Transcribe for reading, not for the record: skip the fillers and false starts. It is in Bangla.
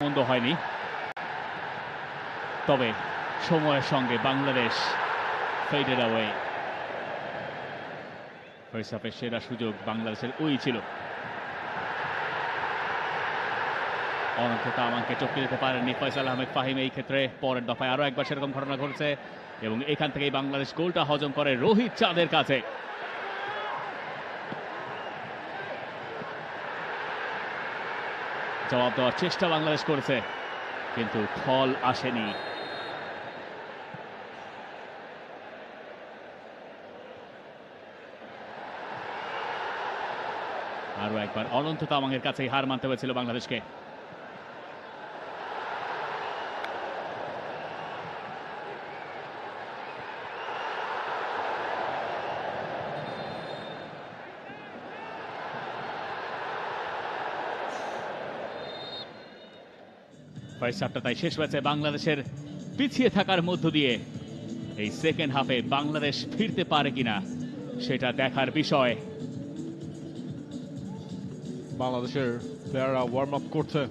মন্দ হয়নি, তবে সময়ের সঙ্গে বাংলাদেশ ফেডেড অ্যাওয়ে। ফার্স্ট হাফের সেরা সুযোগ বাংলাদেশের ওই ছিল। অনন্ত তামাংকে টপকে দিতে পারেননি ফয়সাল আহমেদ ফাহিম। এই ক্ষেত্রে পরের দফায় আরো একবার সেরকম ঘটনা ঘটছে এবং এখান থেকেই বাংলাদেশ গোলটা হজম করে রোহিত চাঁদের কাছে। জবাব দেওয়ার চেষ্টা বাংলাদেশ করেছে, কিন্তু ফল আসেনি। আরো একবার অনন্ত তামাংয়ের কাছেই হার মানতে হয়েছিল বাংলাদেশকে। ফার্স্ট হাফটা তাই শেষ হয়েছে বাংলাদেশের পিছিয়ে থাকার মধ্য দিয়ে। এই সেকেন্ড হাফে বাংলাদেশ ফিরতে পারে কিনা সেটা দেখার বিষয়। বাংলাদেশের প্লেয়াররা ওয়ার্ম আপ করছে।